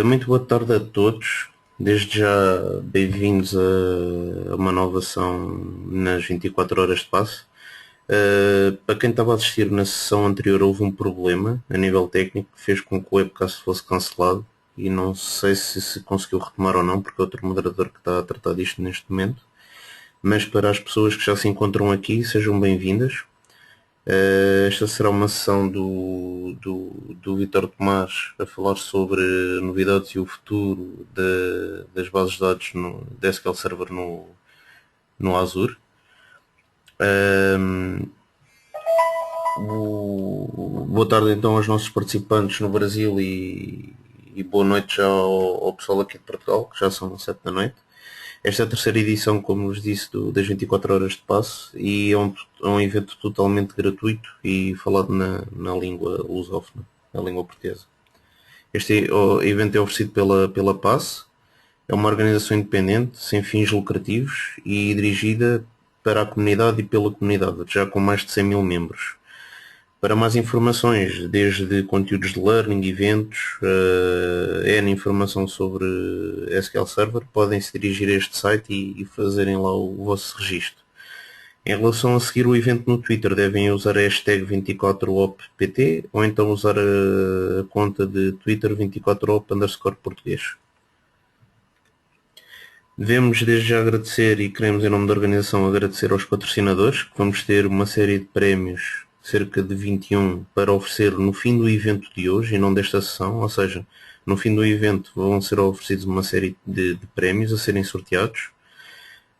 Muito boa tarde a todos. Desde já, bem-vindos a uma nova ação nas 24 horas de passe. Para quem estava a assistir na sessão anterior, houve um problema a nível técnico que fez com que o webcast fosse cancelado e não sei se conseguiu retomar ou não, porque é outro moderador que está a tratar disto neste momento. Mas para as pessoas que já se encontram aqui, sejam bem-vindas. Esta será uma sessão do Vítor Tomás a falar sobre novidades e o futuro das bases de dados da SQL Server no Azure. Boa tarde então aos nossos participantes no Brasil e boa noite já ao pessoal aqui de Portugal, que já são 7 da noite. Esta é a terceira edição, como vos disse, das 24 horas de passe e é um evento totalmente gratuito e falado na língua lusófona, na língua portuguesa. Este evento é oferecido pela PASSE, é uma organização independente, sem fins lucrativos e dirigida para a comunidade e pela comunidade, já com mais de 100 mil membros. Para mais informações, desde conteúdos de learning, eventos, N informação sobre SQL Server, podem se dirigir a este site e fazerem lá o vosso registro. Em relação a seguir o evento no Twitter, devem usar a hashtag 24oppt ou então usar a conta de Twitter 24op_português. Devemos desde já agradecer e queremos em nome da organização agradecer aos patrocinadores, que vamos ter uma série de prémios, cerca de 21, para oferecer no fim do evento de hoje e não desta sessão, ou seja, no fim do evento vão ser oferecidos uma série de prémios a serem sorteados.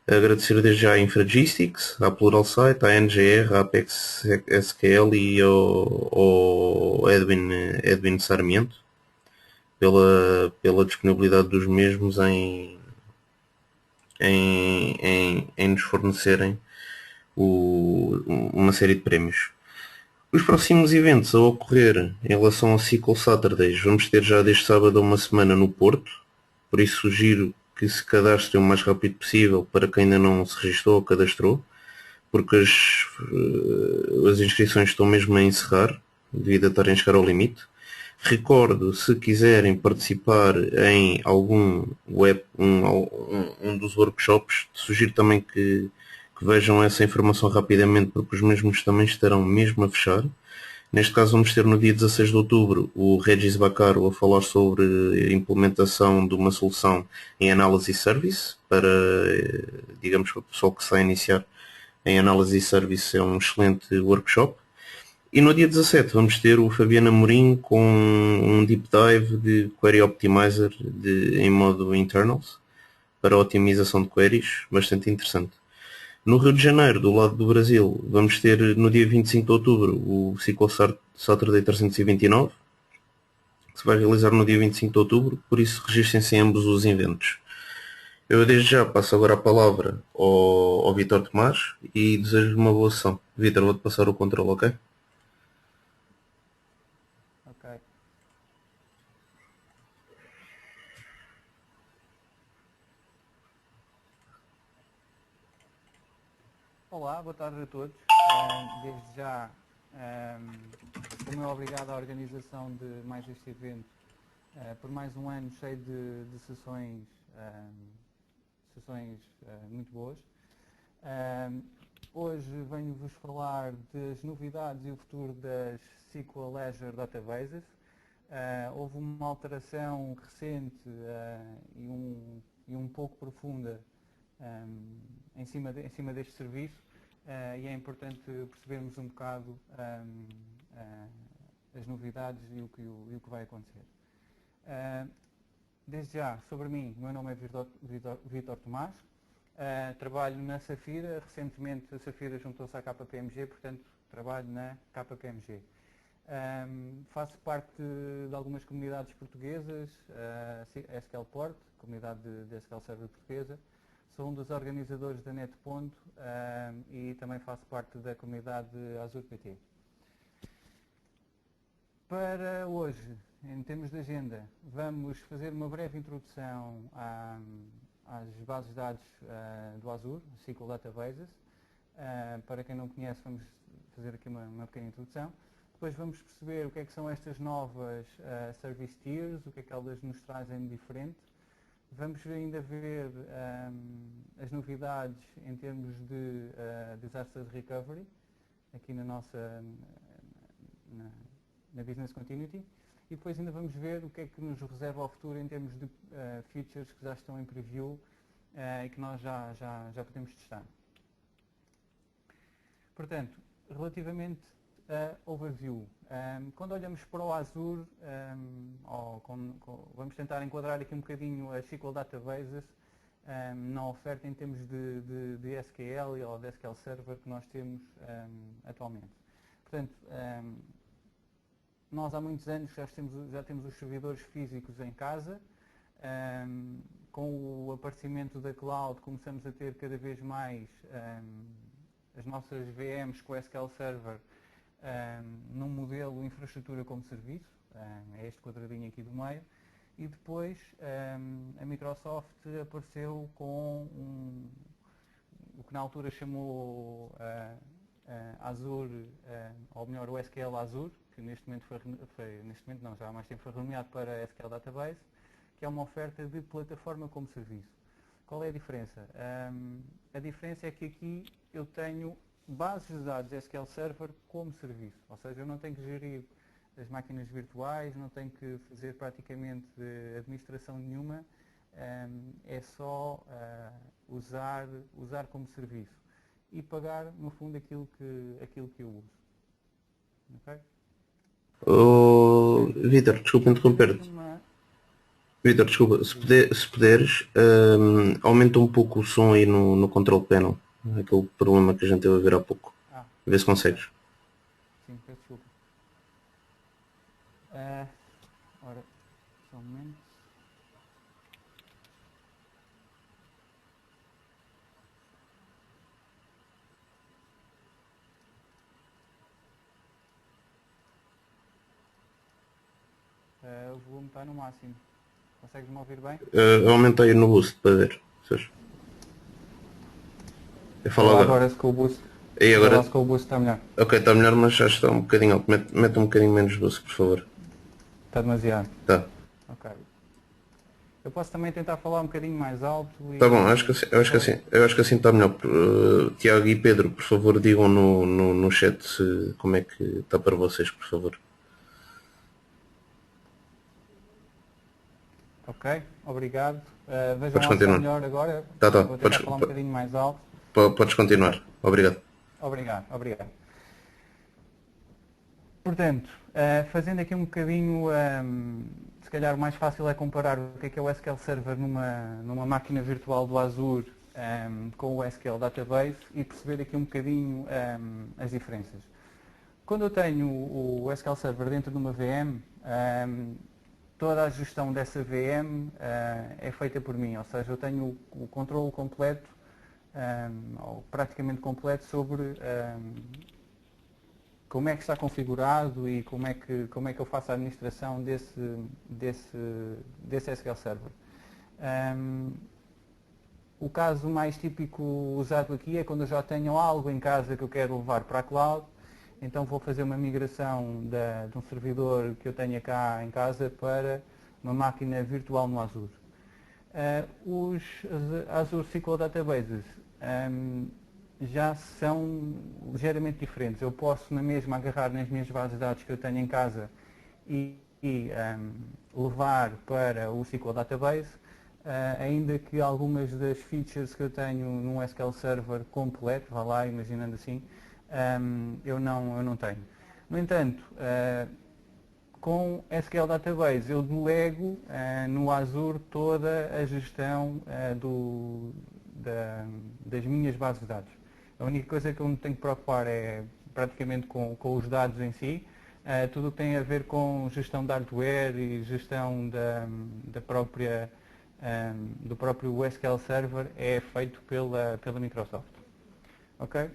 Agradecer desde já à Infragistics, à Pluralsight, à NGR, à Apex SQL e ao Edwin Sarmiento pela disponibilidade dos mesmos em nos fornecerem uma série de prémios. Os próximos eventos a ocorrer em relação ao Cycle Saturdays vamos ter já deste sábado a uma semana no Porto, por isso sugiro que se cadastrem o mais rápido possível para quem ainda não se registrou ou cadastrou, porque as inscrições estão mesmo a encerrar, devido a estarem a chegar ao limite. Recordo, se quiserem participar em algum um dos workshops, sugiro também que vejam essa informação rapidamente, porque os mesmos também estarão mesmo a fechar. Neste caso vamos ter no dia 16 de outubro o Regis Bacaro a falar sobre a implementação de uma solução em Analysis Service para, digamos, para o pessoal que está a iniciar em Analysis Service, é um excelente workshop. E no dia 17 vamos ter o Fabiano Amorim com um deep dive de Query Optimizer em modo internals para otimização de queries, bastante interessante. No Rio de Janeiro, do lado do Brasil, vamos ter no dia 25 de outubro o SQL Saturday 329, que se vai realizar no dia 25 de outubro, por isso registrem-se em ambos os eventos. Eu desde já passo agora a palavra ao Vítor Tomás e desejo-lhe uma boa sessão. Vítor, vou-te passar o controle, ok? Ok. Olá, boa tarde a todos. Desde já, sou muito obrigado à organização de mais este evento por mais um ano cheio de sessões, muito boas. Hoje venho-vos falar das novidades e o futuro das SQL Azure Databases. Houve uma alteração recente e um pouco profunda em cima deste serviço e é importante percebermos um bocado as novidades e o que vai acontecer. Desde já, sobre mim, o meu nome é Vítor Tomás, trabalho na Safira, recentemente a Safira juntou-se à KPMG, portanto trabalho na KPMG. Faço parte de algumas comunidades portuguesas, SQL Port, comunidade de SQL Server portuguesa. Sou um dos organizadores da NetPonto e também faço parte da comunidade de Azure PT. Para hoje, em termos de agenda, vamos fazer uma breve introdução às bases de dados do Azure, SQL Databases. Para quem não conhece, vamos fazer aqui uma pequena introdução. Depois vamos perceber o que é que são estas novas Service Tiers, o que é que elas nos trazem de diferente. Vamos ainda ver as novidades em termos de Disaster Recovery, aqui na nossa na Business Continuity. E depois ainda vamos ver o que é que nos reserva ao futuro em termos de features que já estão em preview e que nós já podemos testar. Portanto, relativamente a overview, quando olhamos para o Azure, vamos tentar enquadrar aqui um bocadinho as SQL Databases na oferta em termos de SQL ou de SQL Server que nós temos atualmente. Portanto, nós há muitos anos já temos os servidores físicos em casa. Com o aparecimento da cloud começamos a ter cada vez mais as nossas VMs com o SQL Server num modelo infraestrutura como serviço, é este quadradinho aqui do meio, e depois a Microsoft apareceu com o que na altura chamou Azure, ou melhor, o SQL Azure, que neste momento já há mais tempo foi renomeado para SQL Database, que é uma oferta de plataforma como serviço. Qual é a diferença? A diferença é que aqui eu tenho bases de dados SQL Server como serviço, ou seja, eu não tenho que gerir as máquinas virtuais, não tenho que fazer praticamente administração nenhuma, é só usar como serviço e pagar, no fundo, aquilo que eu uso. Okay? Vítor, desculpa interromper-te. Vítor, desculpa, se puderes, aumenta um pouco o som aí no control panel. Aquele problema que a gente teve a ver há pouco. Vê se consegues. Sim, peço desculpa. Ora, só um momento. O volume está no máximo. Consegues-me ouvir bem? Aumenta aí no boost para ver. Eu falo agora se com o boost. E agora se com o boost está melhor. Ok, está melhor, mas já está um bocadinho alto. Mete um bocadinho menos boost, por favor. Está demasiado? Tá. Ok. Eu posso também tentar falar um bocadinho mais alto. Tá bom, eu acho que assim está melhor. Tiago e Pedro, por favor, digam no chat como é que está para vocês, por favor. Ok, obrigado. Vejam Podes lá se está continuar. melhor agora. Tá. Vou tentar falar um bocadinho mais alto. Podes continuar. Obrigado. Obrigado. Portanto, fazendo aqui um bocadinho, se calhar o mais fácil é comparar o que é o SQL Server numa máquina virtual do Azure com o SQL Database e perceber aqui um bocadinho as diferenças. Quando eu tenho o SQL Server dentro de uma VM, toda a gestão dessa VM é feita por mim, ou seja, eu tenho o controle completo, ou praticamente completo, sobre como é que está configurado e como é que eu faço a administração desse SQL Server. O caso mais típico usado aqui é quando eu já tenho algo em casa que eu quero levar para a cloud, então vou fazer uma migração de um servidor que eu tenha cá em casa para uma máquina virtual no Azure. Os Azure SQL Databases já são ligeiramente diferentes. Eu posso na mesma agarrar nas minhas bases de dados que eu tenho em casa e levar para o SQL Database, ainda que algumas das features que eu tenho num SQL Server completo, vá lá, imaginando assim, eu não tenho. No entanto, com SQL Database eu delego no Azure toda a gestão das minhas bases de dados. A única coisa que eu me tenho que preocupar é praticamente com os dados em si. Tudo o que tem a ver com gestão de hardware e gestão do próprio SQL Server é feito pela Microsoft. Ok?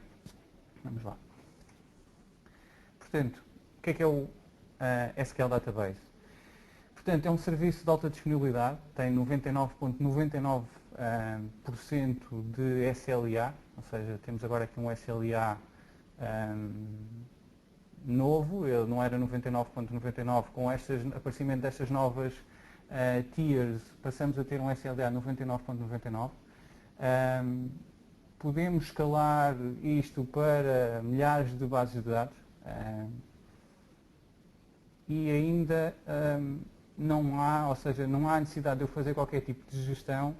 Vamos lá. Portanto, o que é o SQL Database? Portanto, é um serviço de alta disponibilidade, tem 99,99% de SLA, ou seja, temos agora aqui um SLA novo, ele não era 99.99, com aparecimento destas novas tiers, passamos a ter um SLA 99.99. Podemos escalar isto para milhares de bases de dados e ainda não há, ou seja, não há necessidade de eu fazer qualquer tipo de gestão,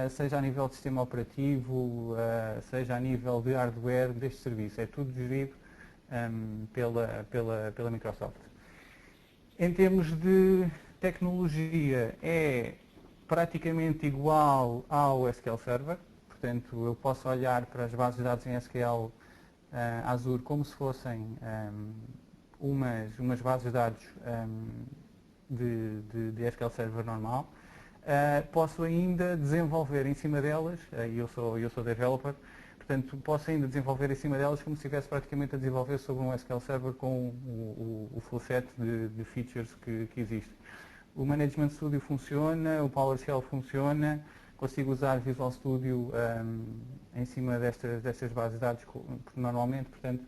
seja a nível de sistema operativo, seja a nível de hardware deste serviço. É tudo gerido pela Microsoft. Em termos de tecnologia, é praticamente igual ao SQL Server. Portanto, eu posso olhar para as bases de dados em SQL Azure como se fossem umas bases de dados de SQL Server normal. Posso ainda desenvolver em cima delas, eu sou developer, portanto posso ainda desenvolver em cima delas como se estivesse praticamente a desenvolver sobre um SQL Server com o full set de features que existe. O Management Studio funciona, o PowerShell funciona, consigo usar Visual Studio em cima destas bases de dados normalmente, portanto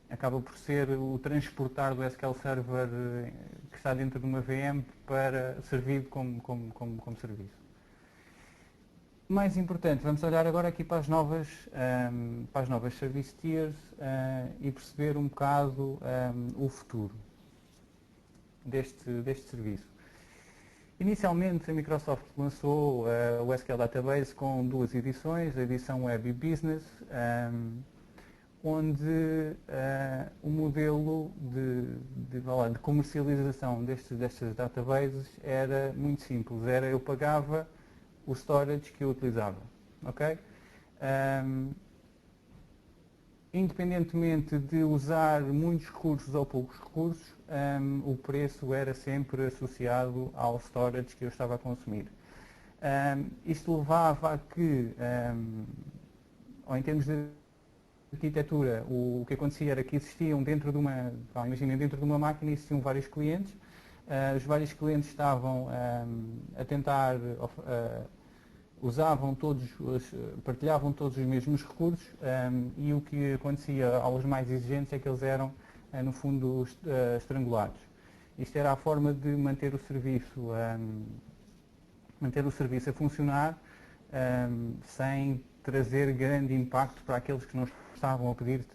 acaba por ser o transportar do SQL Server que está dentro de uma VM para servir como serviço. Mais importante, vamos olhar agora aqui para as novas Service Tiers e perceber um bocado o futuro deste serviço. Inicialmente a Microsoft lançou o SQL Database com duas edições, a edição Web e Business, onde o modelo de comercialização destes databases era muito simples, eu pagava o storage que eu utilizava, ok? Independentemente de usar muitos recursos ou poucos recursos, o preço era sempre associado ao storage que eu estava a consumir. Isto levava a que, ou em termos de arquitetura, o que acontecia era que existiam dentro de uma máquina existiam vários clientes. Os vários clientes estavam a tentar, partilhavam todos os mesmos recursos e o que acontecia aos mais exigentes é que eles eram, no fundo, estrangulados. Isto era a forma de manter o serviço a funcionar sem trazer grande impacto para aqueles que não estavam a pedir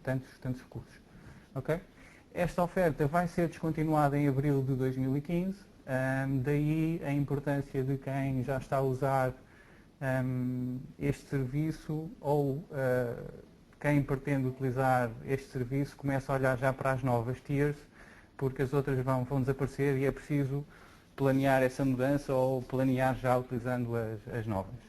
tantos recursos. Okay? Esta oferta vai ser descontinuada em abril de 2015, daí a importância de quem já está a usar este serviço ou quem pretende utilizar este serviço começa a olhar já para as novas tiers, porque as outras vão desaparecer e é preciso planear essa mudança ou planear já utilizando as novas.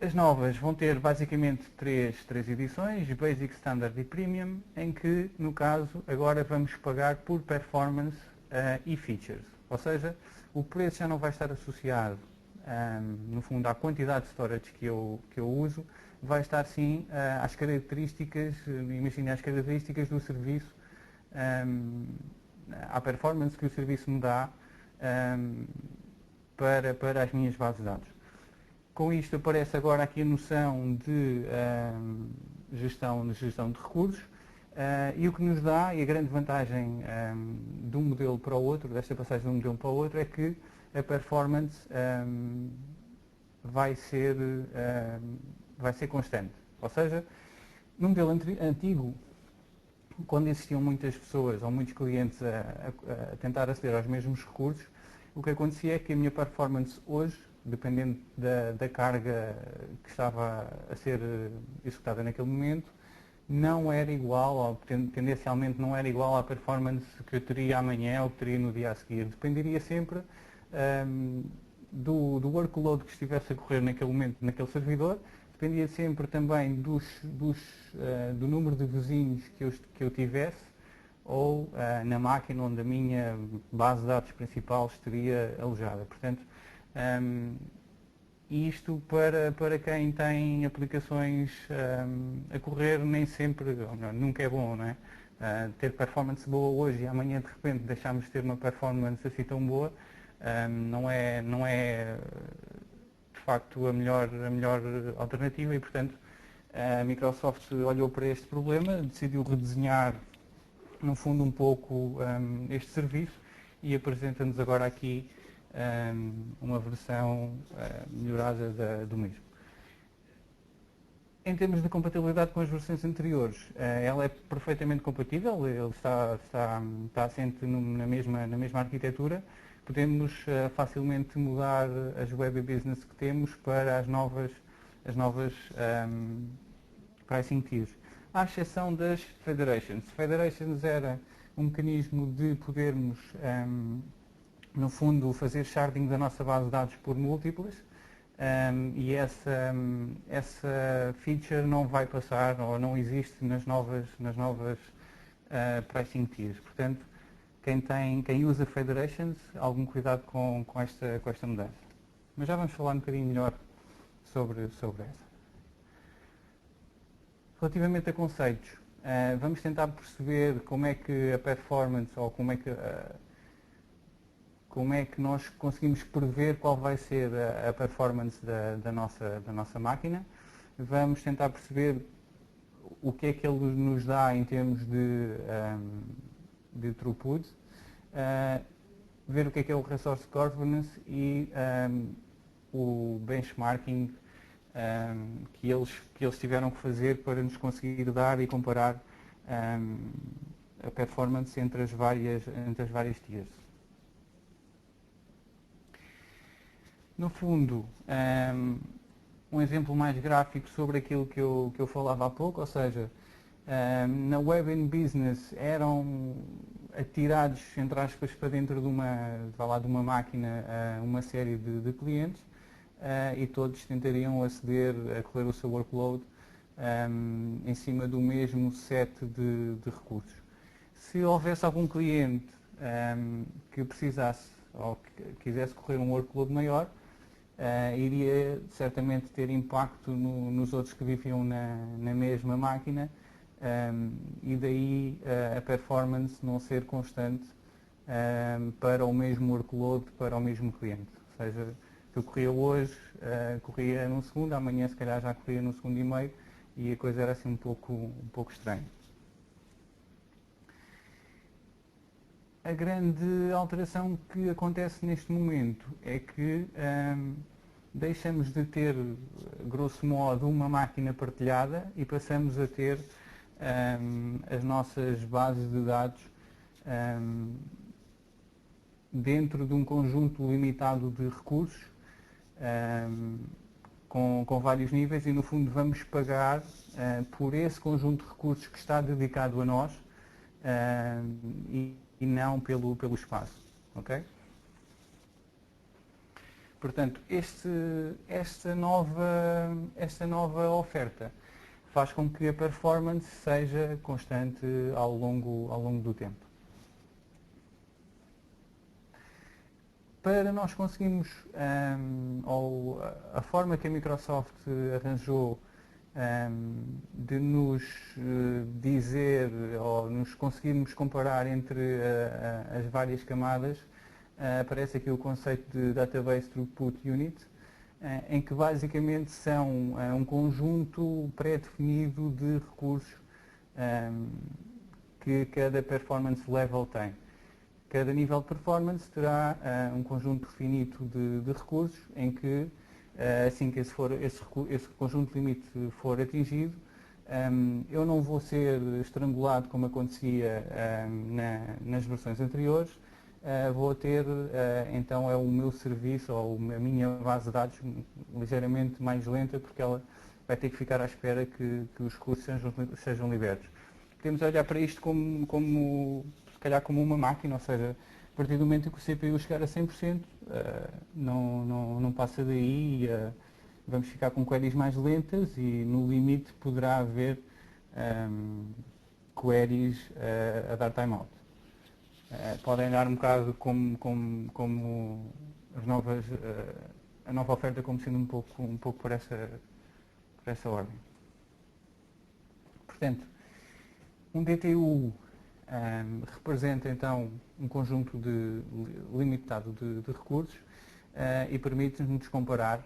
As novas vão ter basicamente três edições, Basic, Standard e Premium, em que, no caso, agora vamos pagar por performance e features. Ou seja, o preço já não vai estar associado, no fundo, à quantidade de storage que eu uso, vai estar sim às características, imagine as características do serviço, à performance que o serviço me dá para as minhas bases de dados. Com isto aparece agora aqui a noção de gestão de recursos e o que nos dá, e a grande vantagem de um modelo para o outro, desta passagem de um modelo para o outro, é que a performance vai ser constante. Ou seja, no modelo antigo, quando existiam muitas pessoas ou muitos clientes a tentar aceder aos mesmos recursos, o que acontecia é que a minha performance hoje, dependendo da carga que estava a ser executada naquele momento, não era igual, ou tendencialmente não era igual à performance que eu teria amanhã ou que teria no dia a seguir. Dependeria sempre do workload que estivesse a correr naquele momento naquele servidor, dependia sempre também do número de vizinhos que eu tivesse ou na máquina onde a minha base de dados principal estaria alojada. Portanto, isto para quem tem aplicações a correr nem sempre, nunca é bom, não é? Ter performance boa hoje e amanhã de repente deixarmos de ter uma performance assim tão boa não é de facto a melhor alternativa e portanto A Microsoft olhou para este problema, decidiu redesenhar, no fundo, um pouco este serviço e apresenta-nos agora aqui uma versão melhorada do mesmo. Em termos de compatibilidade com as versões anteriores, ela é perfeitamente compatível, ele está assente na mesma arquitetura. Podemos facilmente mudar as web business que temos para as novas pricing tiers, à exceção das federations. Federations era um mecanismo de podermos, no fundo, fazer sharding da nossa base de dados por múltiplas, e essa feature não vai passar ou não existe nas novas pricing tiers. Portanto, quem usa federations, algum cuidado com esta mudança. Mas já vamos falar um bocadinho melhor sobre essa. Relativamente a conceitos, vamos tentar perceber como é que a performance ou como é que nós conseguimos prever qual vai ser a performance da nossa máquina. Vamos tentar perceber o que é que ele nos dá em termos de throughput, ver o que é o resource governance e o benchmarking que eles tiveram que fazer para nos conseguir dar e comparar a performance entre as várias tiers. No fundo, um exemplo mais gráfico sobre aquilo que eu falava há pouco, ou seja, na Web and Business eram atirados, entre aspas, para dentro de uma máquina uma série de clientes, e todos tentariam aceder a correr o seu workload em cima do mesmo set de recursos. Se houvesse algum cliente que precisasse ou que quisesse correr um workload maior, iria certamente ter impacto nos outros que viviam na mesma máquina, e daí a performance não ser constante para o mesmo workload, para o mesmo cliente. Ou seja, que eu corria hoje, corria num segundo, amanhã se calhar já corria num segundo e meio, e a coisa era assim um pouco estranha. A grande alteração que acontece neste momento é que deixamos de ter, grosso modo, uma máquina partilhada e passamos a ter as nossas bases de dados dentro de um conjunto limitado de recursos, com vários níveis, e no fundo vamos pagar por esse conjunto de recursos que está dedicado a nós, e não pelo espaço. Okay? Portanto, esta nova oferta faz com que a performance seja constante ao longo do tempo. Para nós conseguirmos, ou a forma que a Microsoft arranjou de nos dizer ou nos conseguirmos comparar entre as várias camadas, aparece aqui o conceito de Database Throughput Unit, em que basicamente são um conjunto pré-definido de recursos que cada performance level tem. Cada nível de performance terá um conjunto finito de recursos, em que, assim que esse conjunto limite for atingido, eu não vou ser estrangulado como acontecia nas versões anteriores, vou ter, então, o meu serviço ou a minha base de dados ligeiramente mais lenta, porque ela vai ter que ficar à espera que os recursos sejam libertos. Podemos olhar para isto como se calhar como uma máquina, ou seja, a partir do momento em que o CPU chegar a 100%, não passa daí, vamos ficar com queries mais lentas e no limite poderá haver queries a dar timeout. Podem dar um bocado como as novas, a nova oferta como sendo um pouco por essa ordem. Portanto, um DTU representa então um conjunto limitado de recursos e permite-nos comparar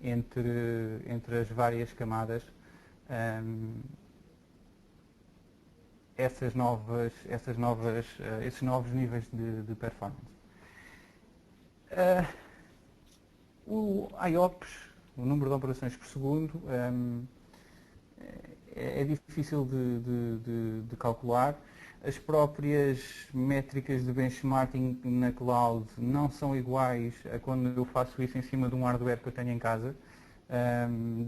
entre as várias camadas esses novos níveis de performance. O IOPS, o número de operações por segundo, é difícil de calcular. As próprias métricas de benchmarking na cloud não são iguais a quando eu faço isso em cima de um hardware que eu tenho em casa.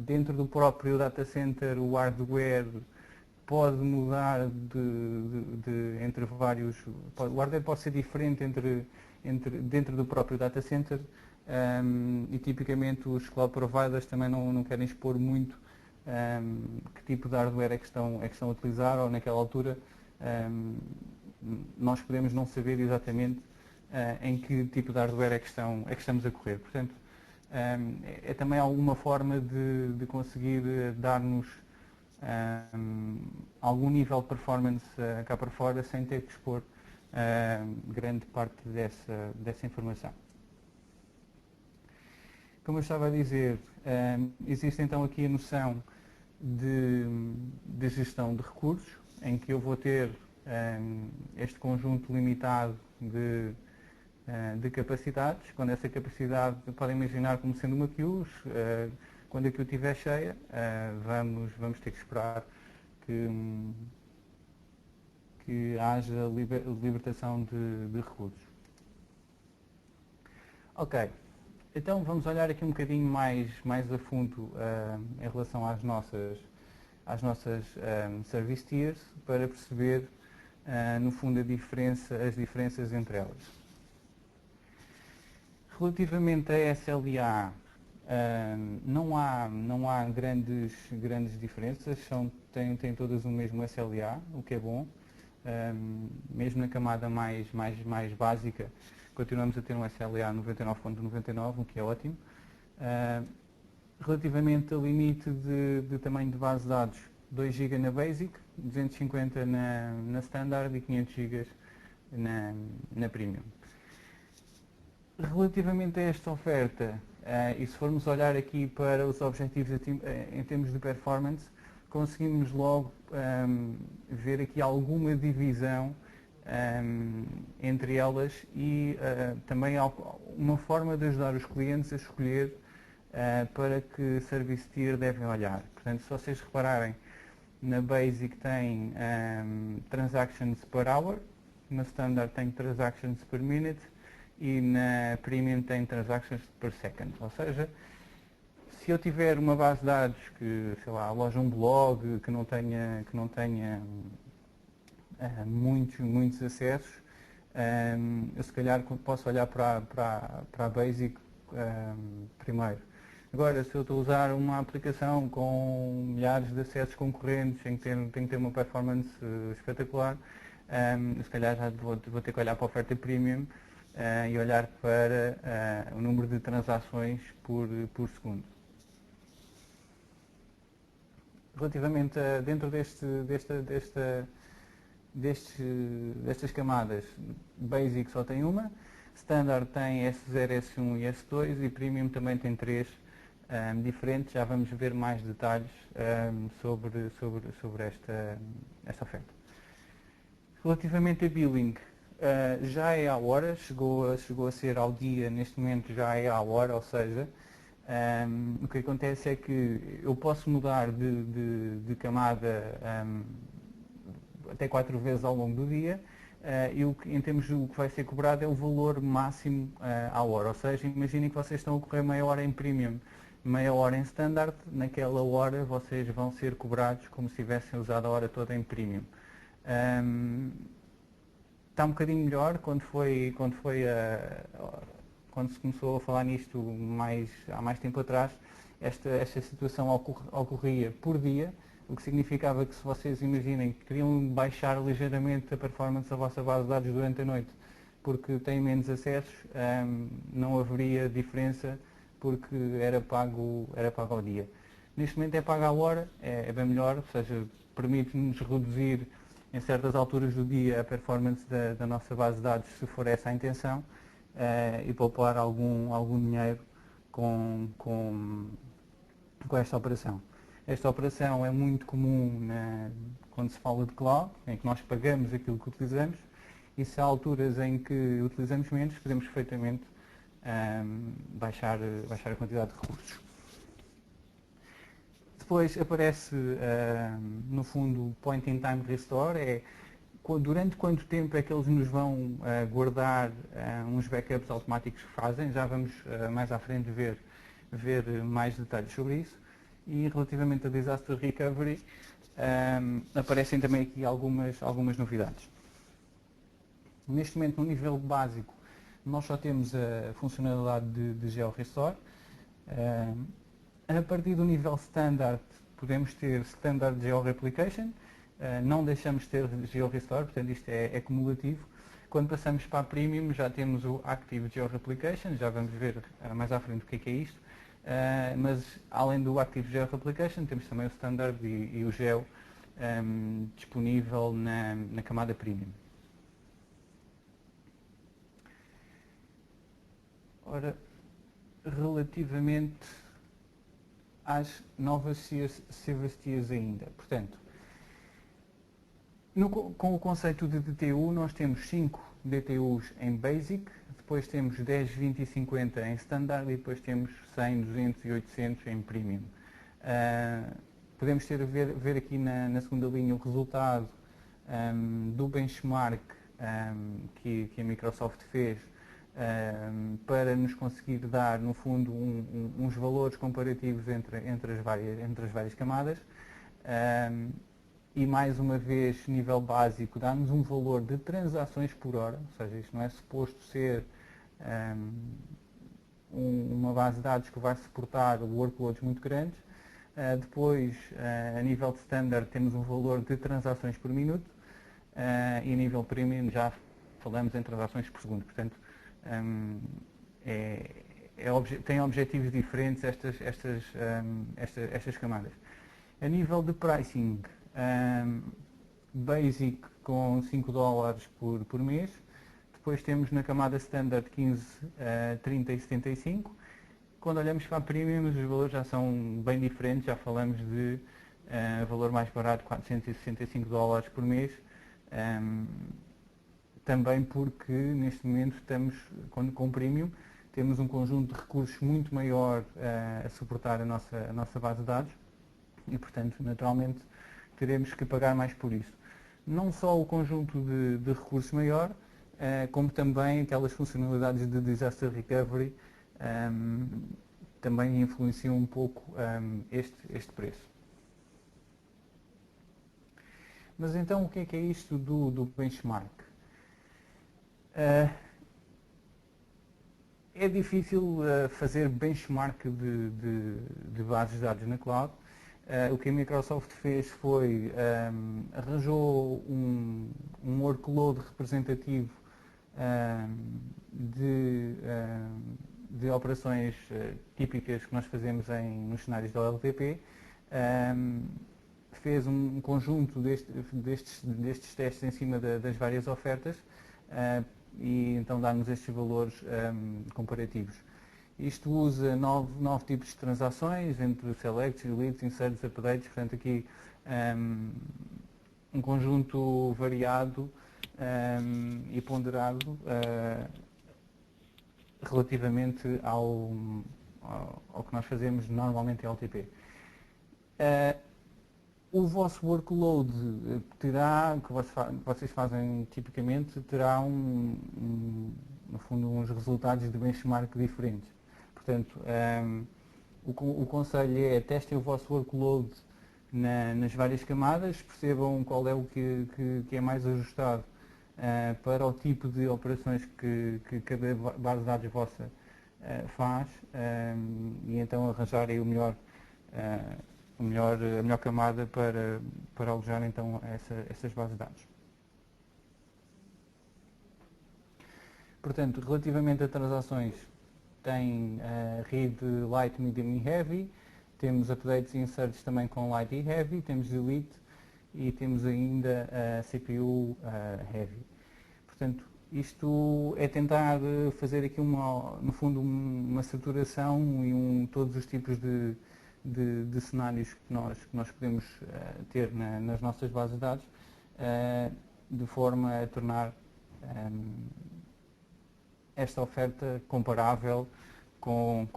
Dentro do próprio data center, o hardware pode mudar entre vários... O hardware pode ser diferente dentro do próprio data center, e tipicamente os cloud providers também não querem expor muito que tipo de hardware é que estão a utilizar, ou naquela altura nós podemos não saber exatamente em que tipo de hardware é que estamos a correr. Portanto, é também alguma forma de conseguir dar-nos algum nível de performance cá para fora sem ter que expor grande parte dessa informação. Como eu estava a dizer, existe então aqui a noção de gestão de recursos, em que eu vou ter este conjunto limitado de capacidades. Quando essa capacidade, podem imaginar como sendo uma queue, quando a queue estiver cheia, vamos ter que esperar que haja libertação de recursos. Ok, então vamos olhar aqui um bocadinho mais a fundo em relação às nossas service tiers, para perceber no fundo as diferenças entre elas. Relativamente a SLA, não há grandes diferenças, têm todas o mesmo SLA, o que é bom. Mesmo na camada mais básica, continuamos a ter um SLA 99.99, o que é ótimo. Relativamente ao limite de tamanho de base de dados, 2 GB na Basic, 250 na Standard e 500 GB na Premium. Relativamente a esta oferta, e se formos olhar aqui para os objetivos em termos de performance, conseguimos logo ver aqui alguma divisão entre elas, e também uma forma de ajudar os clientes a escolher para que service tier devem olhar. Portanto, se vocês repararem, na Basic tem transactions per hour, na Standard tem transactions per minute e na Premium tem transactions per second. Ou seja, se eu tiver uma base de dados que, sei lá, aloja um blog que não tenha muitos acessos, eu se calhar posso olhar para a Basic primeiro. Agora, se eu estou a usar uma aplicação com milhares de acessos concorrentes, em que tenho que ter uma performance espetacular, se calhar já vou ter que olhar para a oferta Premium e olhar para o número de transações por segundo. Relativamente dentro destas camadas, Basic só tem uma, Standard tem S0, S1 e S2 e Premium também tem 3 diferentes. Já vamos ver mais detalhes sobre esta oferta. Relativamente a billing, já é à hora, chegou a ser ao dia, neste momento já é à hora, ou seja, o que acontece é que eu posso mudar de camada até 4 vezes ao longo do dia, e em termos do que vai ser cobrado é o valor máximo à hora. Ou seja, imaginem que vocês estão a correr meia hora em Premium, meia hora em Standard, naquela hora vocês vão ser cobrados como se tivessem usado a hora toda em Premium. Está um bocadinho melhor quando se começou a falar nisto há mais tempo atrás. Esta situação ocorria por dia, o que significava que, se vocês imaginem que queriam baixar ligeiramente a performance da vossa base de dados durante a noite porque têm menos acessos, não haveria diferença, porque era pago ao dia. Neste momento é pago à hora, é bem melhor, ou seja, permite-nos reduzir em certas alturas do dia a performance da nossa base de dados, se for essa a intenção, e poupar algum dinheiro com esta operação. Esta operação é muito comum quando se fala de cloud, em que nós pagamos aquilo que utilizamos, e se há alturas em que utilizamos menos, podemos perfeitamente baixar a quantidade de recursos. Depois aparece, no fundo, Point in Time Restore, durante quanto tempo é que eles nos vão guardar uns backups automáticos que fazem. Já vamos mais à frente ver mais detalhes sobre isso. E relativamente a Disaster Recovery, aparecem também aqui algumas novidades. Neste momento, no nível básico, nós só temos a funcionalidade de GeoRestore. A partir do nível Standard, podemos ter Standard GeoReplication. Não deixamos de ter GeoRestore, portanto isto é cumulativo. Quando passamos para a Premium, já temos o Active GeoReplication, já vamos ver mais à frente o que é isto. Mas além do Active GeoReplication, temos também o Standard e o Geo disponível na camada Premium. Ora, relativamente às novas Service Tiers ainda, portanto, com o conceito de DTU, nós temos 5 DTUs em Basic, depois temos 10, 20 e 50 em Standard e depois temos 100, 200 e 800 em Premium. Podemos ver aqui na segunda linha o resultado do benchmark que a Microsoft fez para nos conseguir dar, no fundo, uns valores comparativos entre as várias camadas. E mais uma vez, nível básico, dá-nos um valor de transações por hora, ou seja, isto não é suposto ser uma base de dados que vai suportar workloads muito grandes. Depois, a nível de standard, temos um valor de transações por minuto e a nível premium já falamos em transações por segundo. Portanto, tem objetivos diferentes estas camadas. A nível de pricing, Basic com $5 por mês, depois temos na camada Standard 15, 30 e 75. Quando olhamos para a Premium, os valores já são bem diferentes, já falamos de valor mais barato, $465 por mês, também porque neste momento estamos, com o Premium, temos um conjunto de recursos muito maior a suportar a nossa base de dados e, portanto, naturalmente, teremos que pagar mais por isso. Não só o conjunto de recursos maior, como também aquelas funcionalidades de Disaster Recovery também influenciam um pouco este preço. Mas então o que é isto do benchmark? É difícil fazer benchmark de bases de dados na cloud. O que a Microsoft fez foi arranjou um workload representativo de operações típicas que nós fazemos nos cenários da OLTP, fez um conjunto destes testes em cima das várias ofertas e então dá-nos estes valores comparativos. Isto usa 9 tipos de transações, entre selects, deletes, inserts, updates, portanto aqui um conjunto variado e ponderado relativamente ao que nós fazemos normalmente em LTP. O vosso workload terá, que vocês fazem tipicamente, terá no fundo uns resultados de benchmark diferentes. Portanto, o conselho é testem o vosso workload nas várias camadas, percebam qual é o que é mais ajustado para o tipo de operações que cada base de dados vossa faz e então arranjarem a melhor camada para alojar então essas bases de dados. Portanto, relativamente a transações, tem read light, medium e heavy, temos updates e inserts também com light e heavy, temos delete e temos ainda a CPU heavy. Portanto, isto é tentar fazer aqui no fundo uma saturação e todos os tipos de de cenários que nós podemos ter nas nossas bases de dados, de forma a tornar esta oferta comparável com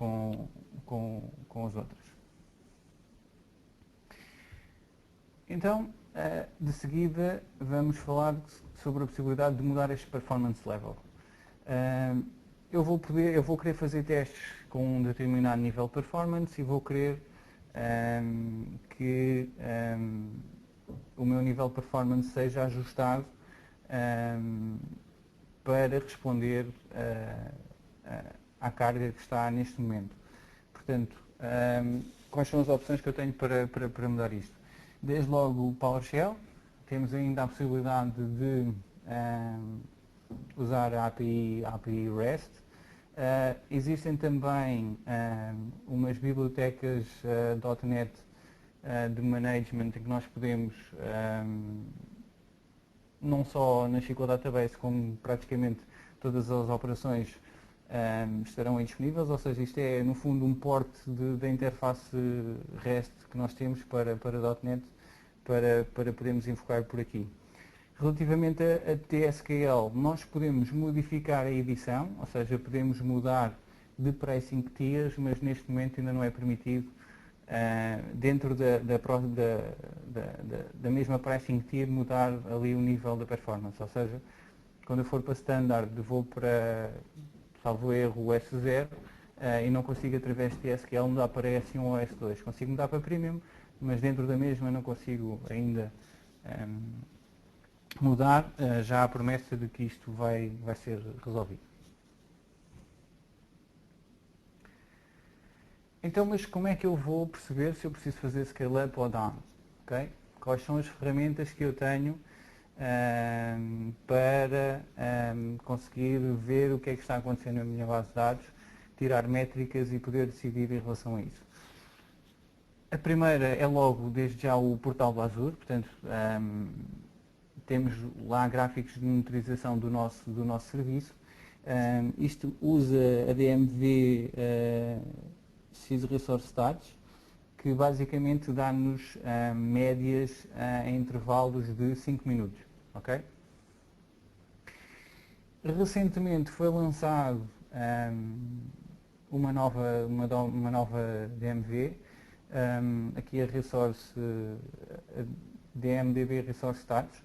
as outras. Então, de seguida, vamos falar sobre a possibilidade de mudar este performance level. Eu vou querer fazer testes com um determinado nível de performance e vou querer que o meu nível de performance seja ajustado para responder à carga que está neste momento. Portanto, quais são as opções que eu tenho para mudar isto? Desde logo o PowerShell, temos ainda a possibilidade de usar a API REST. Existem também umas bibliotecas .NET de management em que nós podemos, não só na SQL Database, como praticamente todas as operações estarão aí disponíveis, ou seja, isto é no fundo um port da interface REST que nós temos para .NET para podermos invocar por aqui. Relativamente a TSQL, nós podemos modificar a edição, ou seja, podemos mudar de pricing tiers, mas neste momento ainda não é permitido dentro da mesma pricing tier mudar ali o nível da performance, ou seja, quando eu for para standard vou para, salvo erro, o S0 e não consigo através de TSQL mudar para S1 ou S2, consigo mudar para Premium, mas dentro da mesma não consigo ainda mudar, já há a promessa de que isto vai ser resolvido. Então, mas como é que eu vou perceber se eu preciso fazer scale up ou down? Okay? Quais são as ferramentas que eu tenho para conseguir ver o que é que está acontecendo na minha base de dados, tirar métricas e poder decidir em relação a isso? A primeira é logo, desde já, o portal do Azure, portanto, temos lá gráficos de monitorização do nosso serviço. Isto usa a DMV X-Resource Stats, que basicamente dá-nos médias em intervalos de 5 minutos. Okay? Recentemente foi lançado uma nova DMV, aqui a DMDB Resource Stats,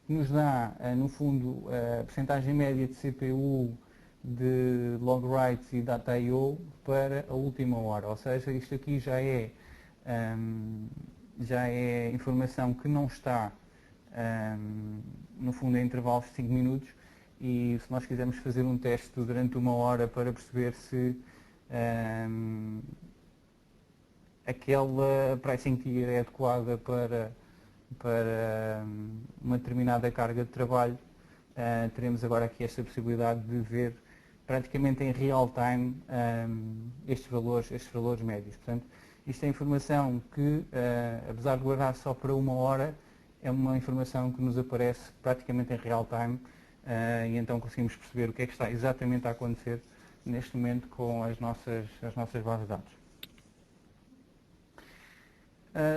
que nos dá, no fundo, a percentagem média de CPU, de log writes e data I/O para a última hora. Ou seja, isto aqui já é informação que não está, no fundo, em intervalos de 5 minutos, e se nós quisermos fazer um teste durante 1 hora para perceber se aquela pricing tier é adequada para uma determinada carga de trabalho, teremos agora aqui esta possibilidade de ver praticamente em real time estes valores médios. Portanto, isto é informação que, apesar de guardar só para 1 hora, é uma informação que nos aparece praticamente em real time e então conseguimos perceber o que é que está exatamente a acontecer neste momento com as nossas bases de dados.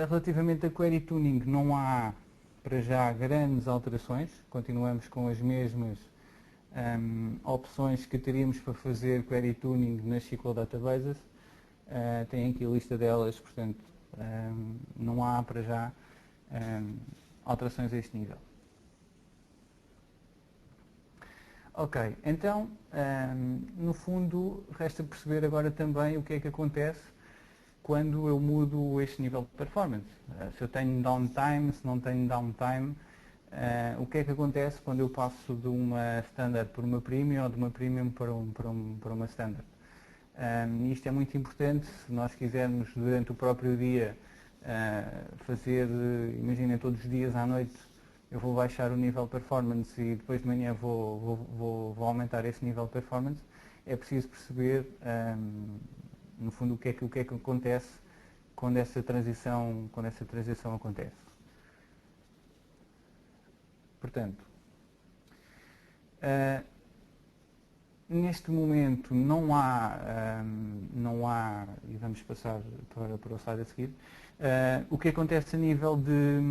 Relativamente a query tuning, não há para já grandes alterações, continuamos com as mesmas opções que teríamos para fazer query tuning nas SQL Databases. Tem aqui a lista delas, portanto não há para já alterações a este nível. Ok, então no fundo resta perceber agora também o que é que acontece quando eu mudo este nível de performance. Se eu tenho downtime, se não tenho downtime, o que é que acontece quando eu passo de uma standard para uma premium ou de uma premium para uma standard. Isto é muito importante se nós quisermos durante o próprio dia fazer, imaginem, todos os dias à noite eu vou baixar o nível de performance e depois de manhã vou aumentar esse nível de performance, é preciso perceber no fundo o que é que acontece quando essa transição acontece. Neste momento não há, e vamos passar para o slide a seguir, o que acontece a nível de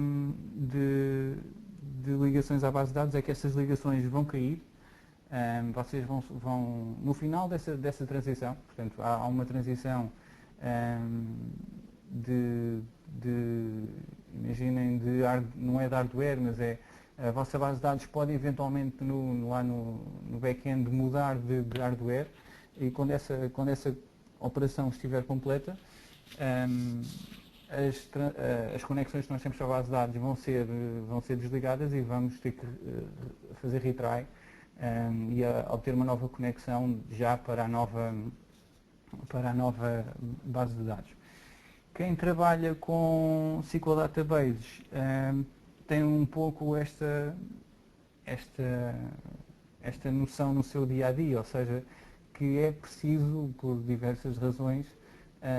ligações à base de dados é que estas ligações vão cair. Vocês vão no final dessa transição, portanto há uma transição imaginem, não é de hardware, mas é a vossa base de dados pode eventualmente lá no back-end mudar de hardware, e quando essa operação estiver completa, as conexões que nós temos para a base de dados vão ser desligadas e vamos ter que fazer retry e obter uma nova conexão já para a nova base de dados. Quem trabalha com SQL Databases tem um pouco esta noção no seu dia a dia, ou seja, que é preciso, por diversas razões,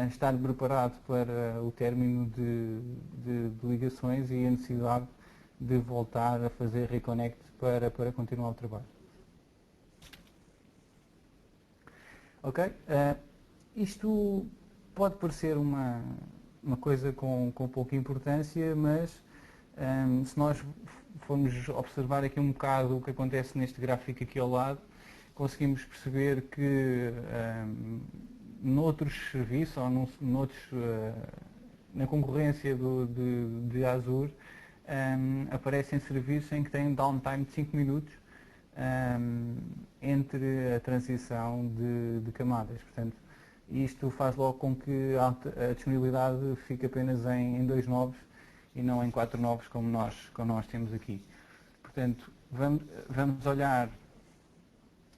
estar preparado para o término de ligações e a necessidade de voltar a fazer reconnect para continuar o trabalho. Ok? Isto pode parecer uma coisa com pouca importância, mas se nós formos observar aqui um bocado o que acontece neste gráfico aqui ao lado, conseguimos perceber que noutros serviços ou na concorrência de Azure aparecem serviços em que têm downtime de 5 minutos entre a transição de camadas. Portanto, isto faz logo com que a disponibilidade fique apenas em 2 novos e não em 4 novos como nós temos aqui. Portanto, vamos olhar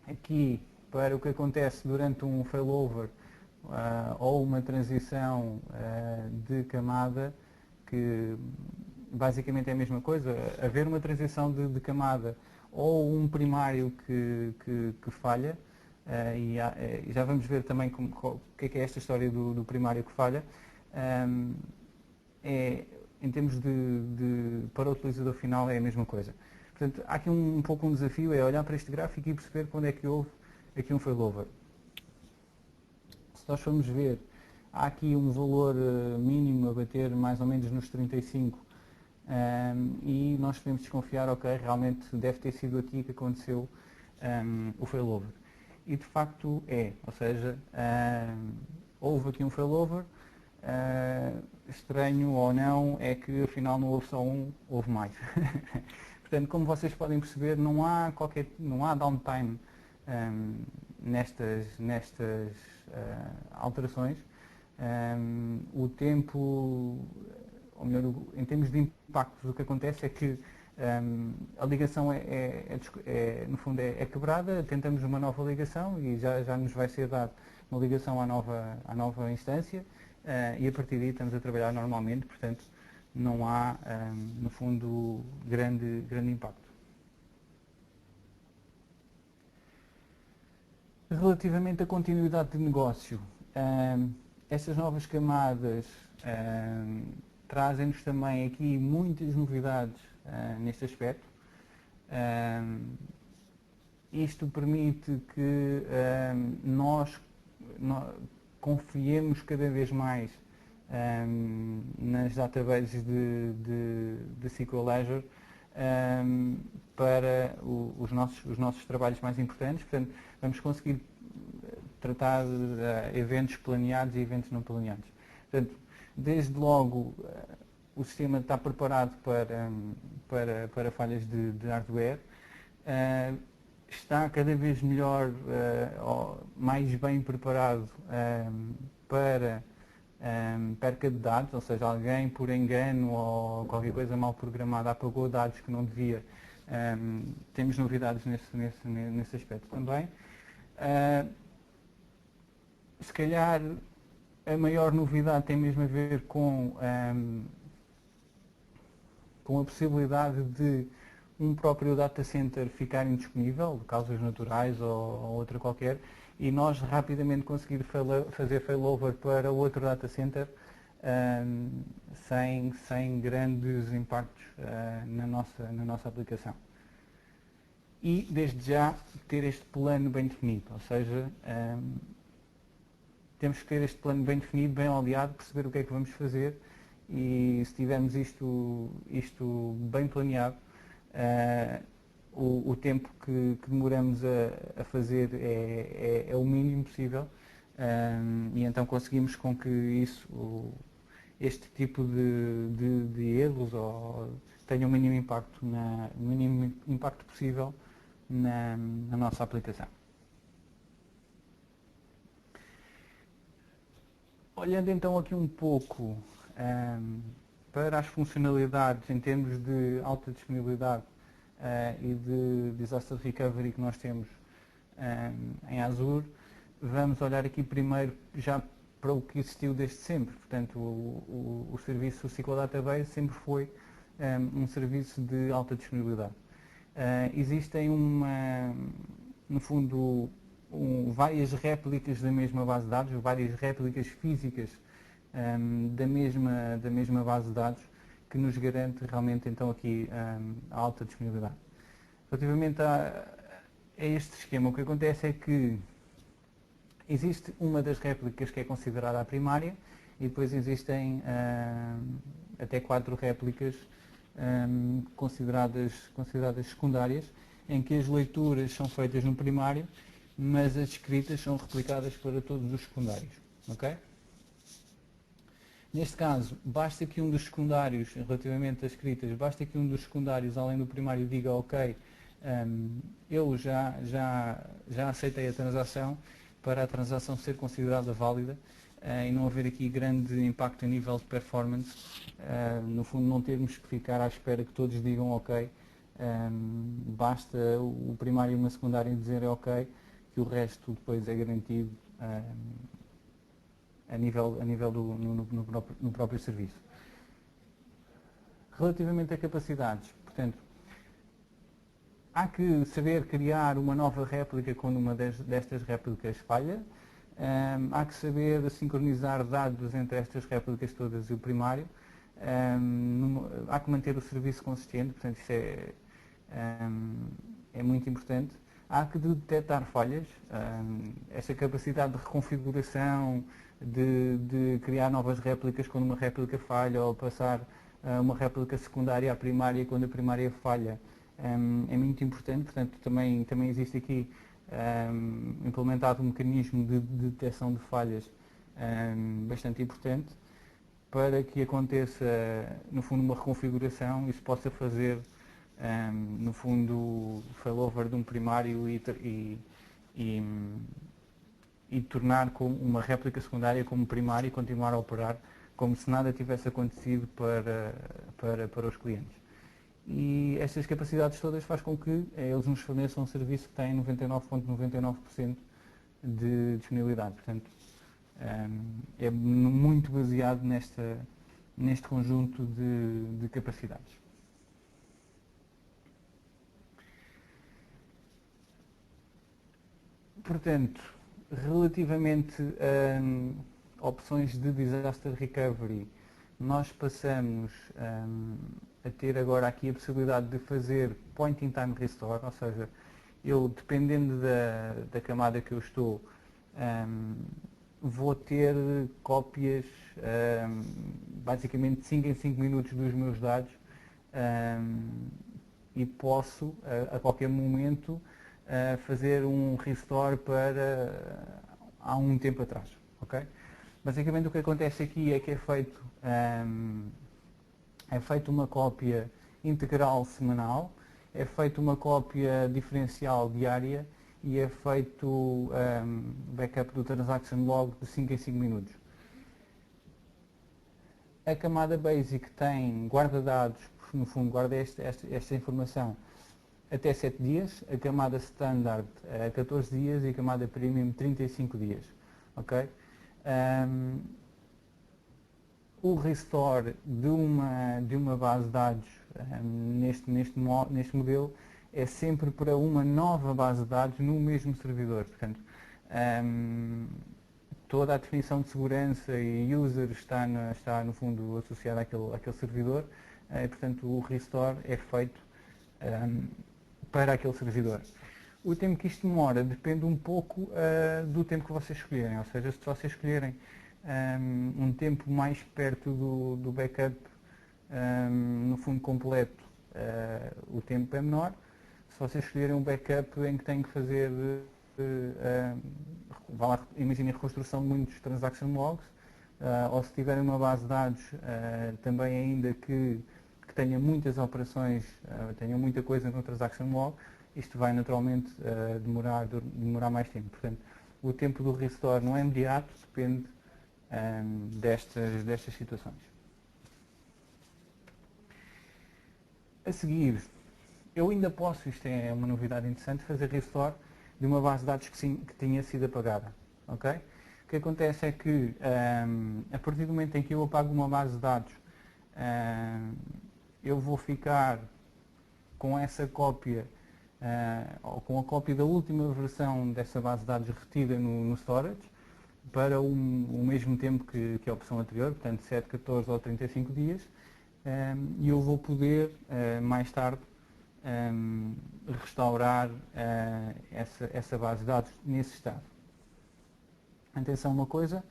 aqui para o que acontece durante um failover ou uma transição de camada, que basicamente é a mesma coisa. Haver uma transição de camada ou um primário que falha, e já vamos ver também o que é esta história do primário que falha, em termos para o utilizador final é a mesma coisa. Portanto, há aqui um pouco um desafio, é olhar para este gráfico e perceber quando é que houve aqui um failover. Se nós formos ver, há aqui um valor mínimo a bater mais ou menos nos 35, e nós podemos desconfiar, ok, realmente deve ter sido aqui que aconteceu o failover. E de facto ou seja, houve aqui um failover, estranho ou não, é que afinal não houve só um, houve mais. Portanto, como vocês podem perceber, não há downtime nestas alterações. O tempo, ou melhor, em termos de impactos, o que acontece é que a ligação no fundo é quebrada, tentamos uma nova ligação e já nos vai ser dado uma ligação à nova instância, e a partir daí estamos a trabalhar normalmente, portanto não há no fundo grande impacto. Relativamente à continuidade de negócio, estas novas camadas trazem-nos também aqui muitas novidades neste aspecto. Isto permite que nós confiemos cada vez mais nas databases de SQL Azure para os nossos trabalhos mais importantes. Portanto, vamos conseguir tratar de eventos planeados e eventos não planeados. Portanto, desde logo o sistema está preparado para falhas de hardware, está cada vez melhor, mais bem preparado para perca de dados, ou seja, alguém por engano ou qualquer coisa mal programada apagou dados que não devia. Temos novidades nesse aspecto também. Se calhar a maior novidade tem mesmo a ver com a possibilidade de um próprio data center ficar indisponível, de causas naturais ou outra qualquer, e nós rapidamente conseguir fazer failover para outro data center sem grandes impactos na nossa aplicação. e desde já ter este plano bem definido, ou seja, temos que ter este plano bem definido, bem oleado, perceber o que é que vamos fazer e se tivermos isto bem planeado, o tempo que demoramos a fazer é o mínimo possível e então conseguimos com que este tipo de erros tenha o mínimo impacto possível na nossa aplicação. Olhando então aqui um pouco para as funcionalidades em termos de alta disponibilidade e de disaster recovery que nós temos em Azure, vamos olhar aqui primeiro já para o que existiu desde sempre. Portanto, o serviço SQL Database sempre foi um serviço de alta disponibilidade. Existem no fundo, várias réplicas da mesma base de dados, várias réplicas físicas da mesma base de dados que nos garante realmente então aqui a alta disponibilidade. Relativamente a este esquema, o que acontece é que existe uma das réplicas que é considerada a primária e depois existem até 4 réplicas consideradas secundárias, em que as leituras são feitas no primário, mas as escritas são replicadas para todos os secundários. Okay? Neste caso, basta que um dos secundários, relativamente às escritas, basta que um dos secundários, além do primário, diga ok, eu já aceitei a transação, para a transação ser considerada válida e não haver aqui grande impacto a nível de performance, no fundo não termos que ficar à espera que todos digam ok, basta o primário e uma secundária dizer ok, que o resto depois é garantido no próprio serviço. Relativamente a capacidades, portanto, há que saber criar uma nova réplica quando uma destas réplicas falha, há que saber sincronizar dados entre estas réplicas todas e o primário, há que manter o serviço consistente, portanto isso é muito importante. Há que detectar falhas, esta capacidade de reconfiguração, de criar novas réplicas quando uma réplica falha ou passar uma réplica secundária à primária quando a primária falha, é muito importante. Portanto também existe aqui implementado um mecanismo de detecção de falhas bastante importante para que aconteça no fundo uma reconfiguração e se possa fazer no fundo failover de um primário e tornar como uma réplica secundária como primária e continuar a operar como se nada tivesse acontecido para os clientes. E estas capacidades todas faz com que eles nos forneçam um serviço que tem 99,99% de disponibilidade. Portanto, é muito baseado neste conjunto de capacidades. Portanto, relativamente a opções de disaster recovery, nós passamos a ter agora aqui a possibilidade de fazer point in time restore, ou seja, eu dependendo da camada que eu estou, vou ter cópias basicamente de 5 em 5 minutos dos meus dados e posso a qualquer momento fazer um restore para há um tempo atrás. Okay? Basicamente o que acontece aqui é que é feita uma cópia integral semanal, é feita uma cópia diferencial diária e é feito backup do transaction log de 5 em 5 minutos. A camada basic guarda dados, no fundo guarda esta informação até 7 dias, a camada standard 14 dias e a camada premium 35 dias. Okay? O restore de uma base de dados neste modelo é sempre para uma nova base de dados no mesmo servidor. Portanto, toda a definição de segurança e user está no fundo associada àquele servidor e, portanto, o restore é feito para aquele servidor. O tempo que isto demora depende um pouco do tempo que vocês escolherem, ou seja, se vocês escolherem um tempo mais perto do backup, no fundo completo, o tempo é menor. Se vocês escolherem um backup em que têm que fazer, imaginem, reconstrução de muitos transaction logs, ou se tiverem uma base de dados também ainda que tenha muitas operações, tenha muita coisa no transaction log, isto vai naturalmente demorar mais tempo. Portanto, o tempo do restore não é imediato, depende destas situações. A seguir, eu ainda posso, isto é uma novidade interessante, fazer restore de uma base de dados que tinha sido apagada. Okay? O que acontece é que, a partir do momento em que eu apago uma base de dados, eu vou ficar com essa cópia, ou com a cópia da última versão dessa base de dados retida no storage, para o mesmo tempo que a opção anterior, portanto 7, 14 ou 35 dias, e eu vou poder, mais tarde, restaurar essa base de dados nesse estado. Atenção a uma coisa,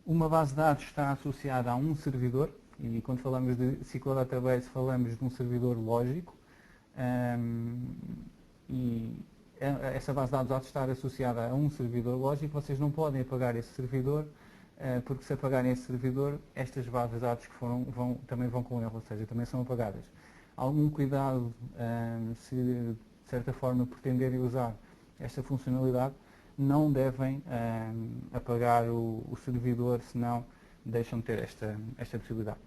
uma base de dados está associada a um servidor, e quando falamos de SQL Database falamos de um servidor lógico, e essa base de dados, ao estar associada a um servidor lógico, vocês não podem apagar esse servidor, porque se apagarem esse servidor, estas bases de dados que também vão com ele, ou seja, também são apagadas. Algum cuidado se de certa forma pretenderem usar esta funcionalidade, não devem apagar o servidor, senão deixam de ter esta possibilidade.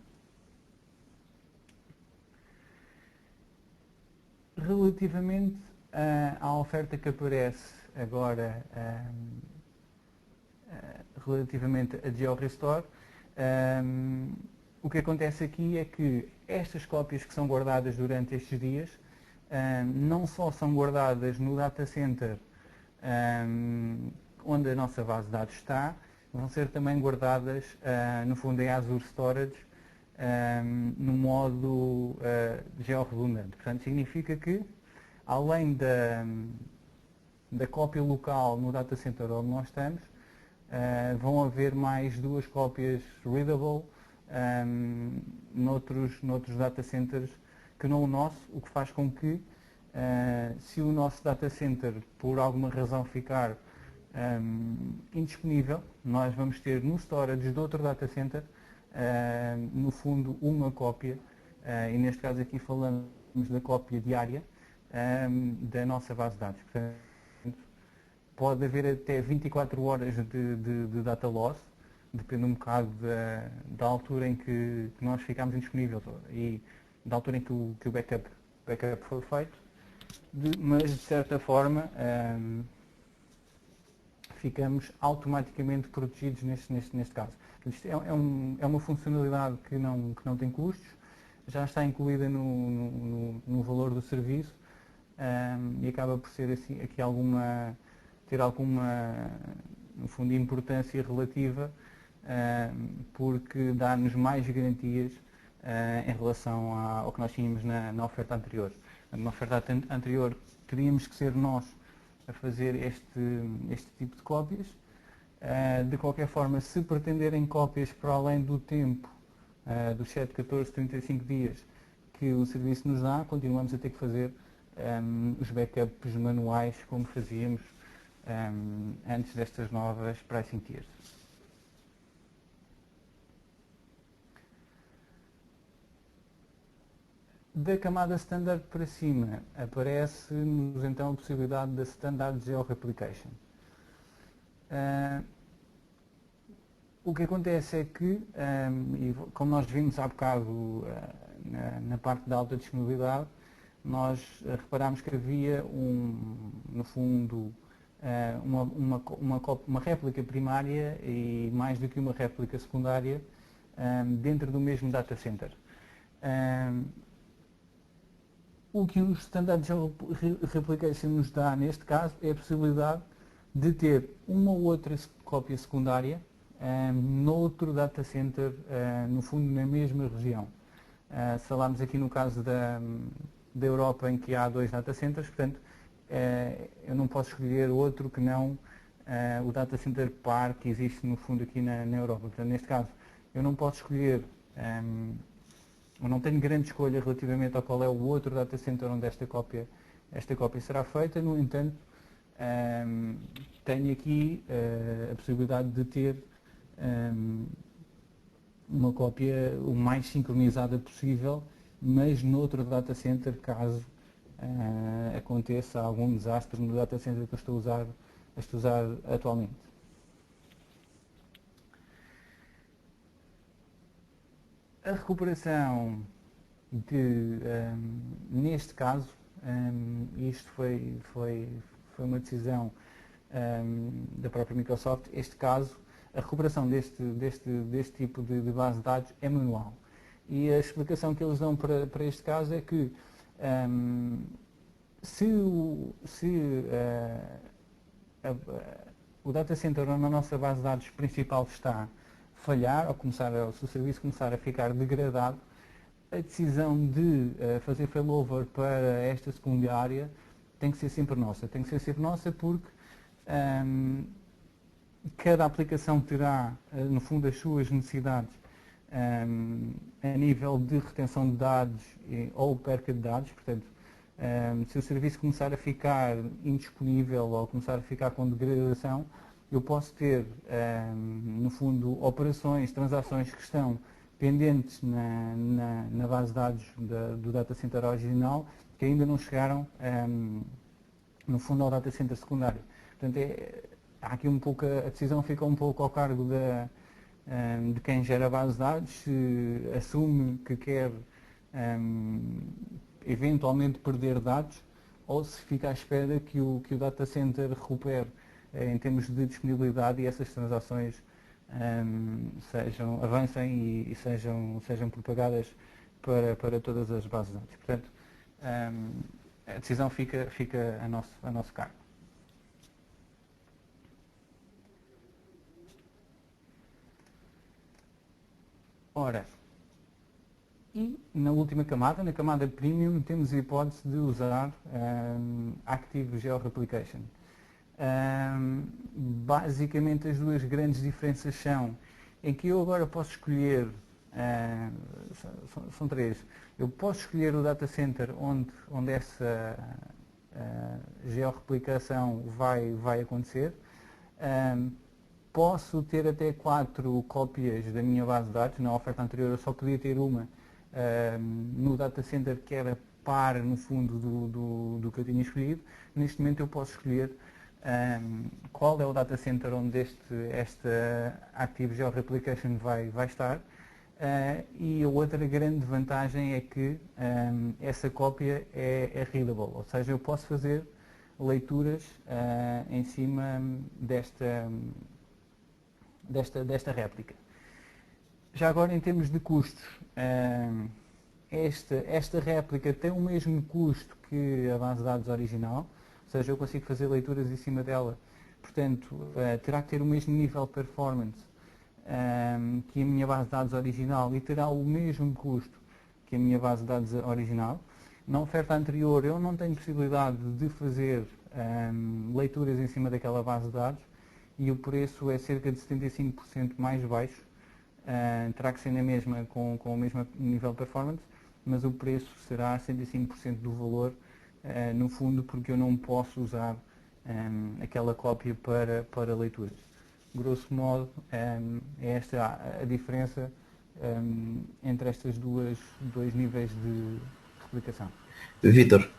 Relativamente à oferta que aparece agora, relativamente a GeoRestore, o que acontece aqui é que estas cópias que são guardadas durante estes dias não só são guardadas no data center onde a nossa base de dados está, vão ser também guardadas no fundo em Azure Storage no modo georredundante. Portanto, significa que além da cópia local no data center onde nós estamos, vão haver mais duas cópias readable noutros data centers que não o nosso, o que faz com que, se o nosso data center por alguma razão ficar indisponível, nós vamos ter no storage de outro data center, no fundo, uma cópia, e neste caso aqui falamos da cópia diária da nossa base de dados. Portanto, pode haver até 24 horas de data loss, depende um bocado da altura em que nós ficamos indisponíveis e da altura em que o backup for feito, mas de certa forma ficamos automaticamente protegidos neste caso. Isto é uma funcionalidade que não tem custos, já está incluída no valor do serviço e acaba por ser assim, aqui ter alguma, no fundo, importância relativa, porque dá-nos mais garantias em relação ao que nós tínhamos na oferta anterior. Na oferta anterior teríamos que ser nós a fazer este tipo de cópias. De qualquer forma, se pretenderem cópias para além do tempo dos 7, 14, 35 dias que o serviço nos dá, continuamos a ter que fazer os backups manuais como fazíamos antes destas novas pricing tiers. Da camada standard para cima aparece-nos então a possibilidade da Standard Geo-Replication. O que acontece é que, e como nós vimos há bocado na parte da alta disponibilidade, nós reparámos que havia no fundo uma réplica primária e mais do que uma réplica secundária dentro do mesmo data center. O que o Standard Replication nos dá neste caso é a possibilidade de ter uma ou outra cópia secundária noutro data center, no fundo na mesma região. Se falarmos aqui no caso da Europa em que há 2 data centers, portanto, eu não posso escolher outro que não o data center par que existe no fundo aqui na Europa. Portanto, neste caso, eu não posso escolher, eu não tenho grande escolha relativamente ao qual é o outro data center onde esta cópia será feita. No entanto, tenho aqui a possibilidade de ter uma cópia o mais sincronizada possível, mas noutro data center, caso aconteça algum desastre no data center que eu estou a usar atualmente. A recuperação neste caso, isto foi uma decisão da própria Microsoft. Este caso, a recuperação deste tipo de base de dados é manual. E a explicação que eles dão para este caso é que se o data center onde a nossa base de dados principal está falhar, ou se o serviço começar a ficar degradado, a decisão de fazer failover para esta secundária tem que ser sempre nossa. Tem que ser sempre nossa porque cada aplicação terá, no fundo, as suas necessidades a nível de retenção de dados ou perca de dados. Portanto, se o serviço começar a ficar indisponível ou começar a ficar com degradação, eu posso ter, no fundo, operações, transações que estão pendentes na base de dados do data center original, que ainda não chegaram, no fundo, ao data center secundário. Portanto, há aqui um pouco, a decisão fica um pouco ao cargo de quem gera a base de dados, se assume que quer eventualmente perder dados, ou se fica à espera que o data center recupere em termos de disponibilidade e essas transações avancem e sejam propagadas para todas as bases de dados. Portanto, a decisão fica a nosso cargo. Ora, e na última camada, na camada Premium, temos a hipótese de usar Active Geo-Replication. Basicamente, as duas grandes diferenças são em que eu agora posso escolher, são três, eu posso escolher o data center onde essa georreplicação vai acontecer. Posso ter até 4 cópias da minha base de dados. Na oferta anterior eu só podia ter uma no data center que era par, no fundo, do que eu tinha escolhido. Neste momento eu posso escolher qual é o data center onde esta Active Geo-Replication vai estar. E a outra grande vantagem é que essa cópia é readable, ou seja, eu posso fazer leituras em cima desta réplica. Já agora, em termos de custos, esta réplica tem o mesmo custo que a base de dados original, ou seja, eu consigo fazer leituras em cima dela, portanto, terá que ter o mesmo nível de performance que a minha base de dados original e terá o mesmo custo que a minha base de dados original. Na oferta anterior eu não tenho possibilidade de fazer leituras em cima daquela base de dados e o preço é cerca de 75% mais baixo. Terá que ser na mesma com o mesmo nível de performance, mas o preço será 75% do valor, no fundo, porque eu não posso usar aquela cópia para leituras. Grosso modo, é esta a diferença entre estes dois níveis de replicação. Vítor,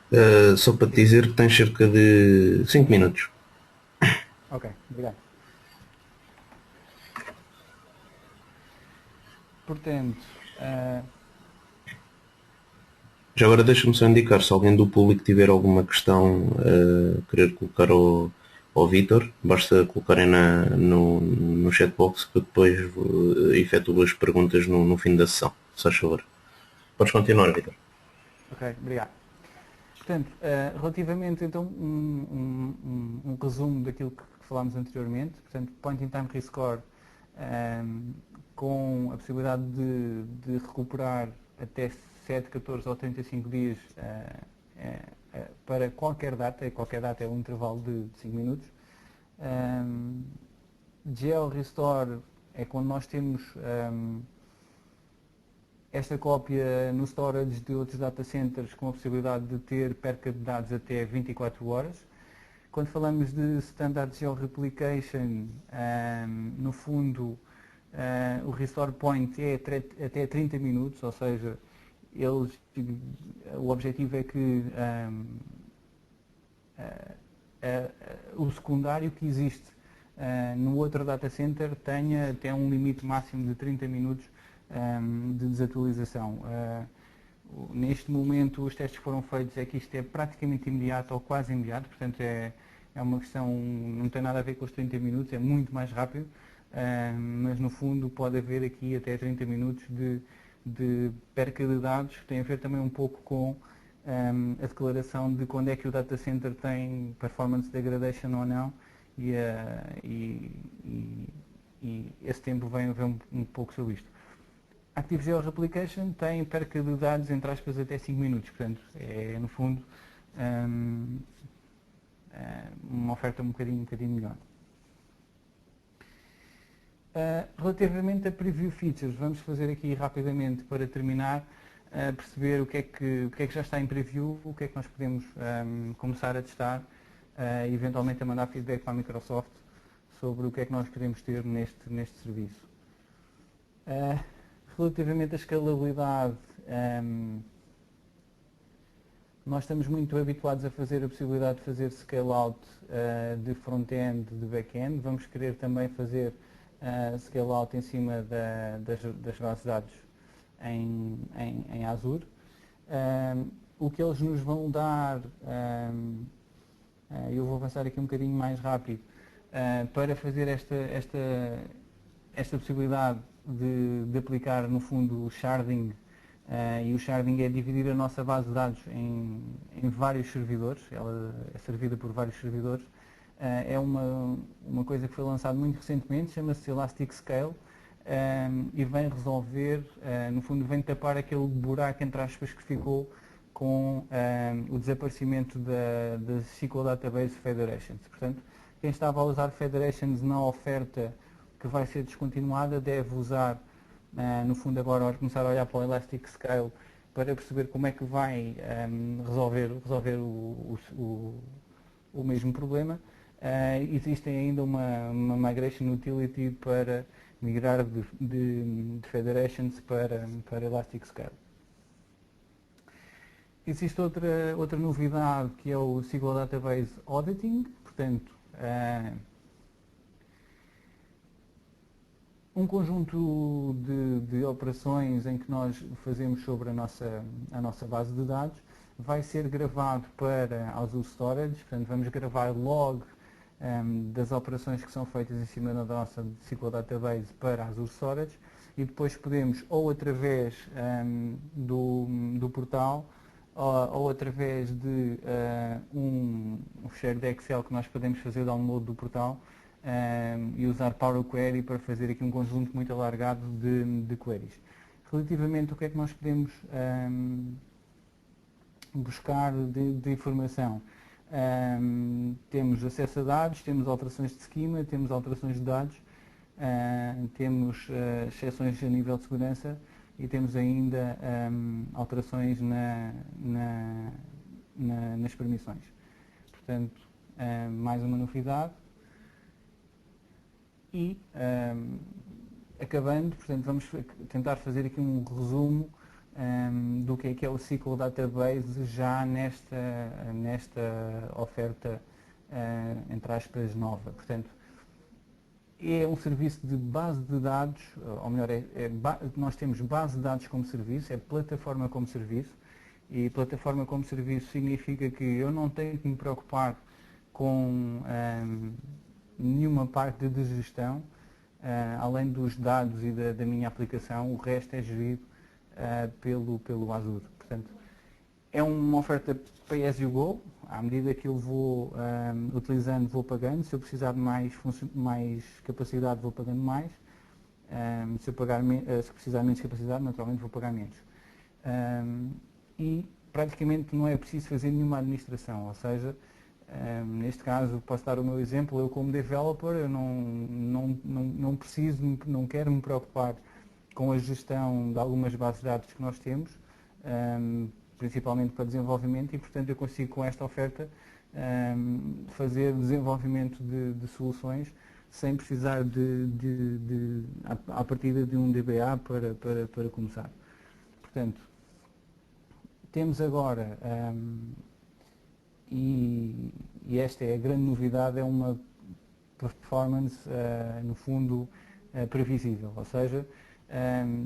só para te dizer que tens cerca de 5 minutos. Ok, obrigado. Portanto, Já agora deixa-me só indicar, se alguém do público tiver alguma questão a querer colocar ao Vítor, basta colocarem no chatbox que eu depois efetuo as perguntas no fim da sessão, se faz favor. Podes continuar, Vítor. Ok, obrigado. Portanto, relativamente então um resumo daquilo que falámos anteriormente, portanto, Point in Time Restore com a possibilidade de recuperar até 7, 14 ou 35 dias para qualquer data é um intervalo de 5 minutos. GL Restore é quando nós temos esta cópia no storage de outros data centers com a possibilidade de ter perca de dados até 24 horas. Quando falamos de Standard Geo Replication, no fundo o Restore Point é até 30 minutos, ou seja, o objetivo é que o secundário que existe no outro data center tenha até um limite máximo de 30 minutos de desatualização. Neste momento os testes que foram feitos é que isto é praticamente imediato ou quase imediato, portanto é uma questão, não tem nada a ver com os 30 minutos, é muito mais rápido, mas no fundo pode haver aqui até 30 minutos de perca de dados, que tem a ver também um pouco com a declaração de quando é que o data center tem performance degradation ou não, e esse tempo vem a ver um pouco sobre isto. Active Geo Replication tem perca de dados, entre aspas, até 5 minutos, portanto, é no fundo uma oferta um bocadinho melhor. Relativamente a Preview Features, vamos fazer aqui rapidamente para terminar, perceber o que é que já está em Preview, o que é que nós podemos começar a testar e eventualmente a mandar feedback para a Microsoft sobre o que é que nós queremos ter neste serviço. Relativamente à escalabilidade, nós estamos muito habituados a fazer a possibilidade de fazer scale-out de front-end, de back-end. Vamos querer também fazer scale-out em cima das bases de dados em Azure. O que eles nos vão dar, eu vou avançar aqui um bocadinho mais rápido, para fazer esta possibilidade de aplicar no fundo o sharding, e o sharding é dividir a nossa base de dados em vários servidores, ela é servida por vários servidores. É uma coisa que foi lançada muito recentemente, chama-se Elastic Scale, e vem resolver, no fundo vem tapar aquele buraco entre aspas que ficou com o desaparecimento da SQL Database Federations. Portanto, quem estava a usar Federations na oferta que vai ser descontinuada deve usar, no fundo agora começar a olhar para o Elastic Scale para perceber como é que vai resolver o mesmo problema. Existem ainda uma Migration Utility para migrar de Federations para Elastic Scale. Existe outra novidade que é o SQL Database Auditing, portanto, um conjunto de operações em que nós fazemos sobre a nossa base de dados vai ser gravado para Azure Storage, portanto vamos gravar log das operações que são feitas em cima da nossa SQL Database para Azure Storage, e depois podemos, ou através do portal, ou através de um fecheiro de Excel que nós podemos fazer download do portal, e usar Power Query para fazer aqui um conjunto muito alargado de queries. Relativamente ao que é que nós podemos buscar de informação, temos acesso a dados, temos alterações de schema, temos alterações de dados, temos exceções a nível de segurança e temos ainda alterações nas permissões. Portanto, mais uma novidade. E, acabando, portanto, vamos tentar fazer aqui um resumo do que é o SQL Database já nesta oferta, entre aspas, nova. Portanto, é um serviço de base de dados, ou melhor, nós temos base de dados como serviço, é plataforma como serviço, e plataforma como serviço significa que eu não tenho que me preocupar com nenhuma parte de gestão, além dos dados e da minha aplicação, o resto é gerido pelo Azure. Portanto, é uma oferta pay as you go, à medida que eu vou utilizando, vou pagando. Se eu precisar de mais capacidade, vou pagando mais. Se precisar de menos capacidade, naturalmente vou pagar menos. E praticamente não é preciso fazer nenhuma administração, ou seja, neste caso posso dar o meu exemplo, eu como developer eu não preciso, não quero me preocupar com a gestão de algumas bases de dados que nós temos, principalmente para desenvolvimento, e portanto eu consigo com esta oferta fazer desenvolvimento de soluções sem precisar à partida de um DBA para começar. Portanto, temos agora, e esta é a grande novidade, é uma performance, no fundo, previsível, ou seja,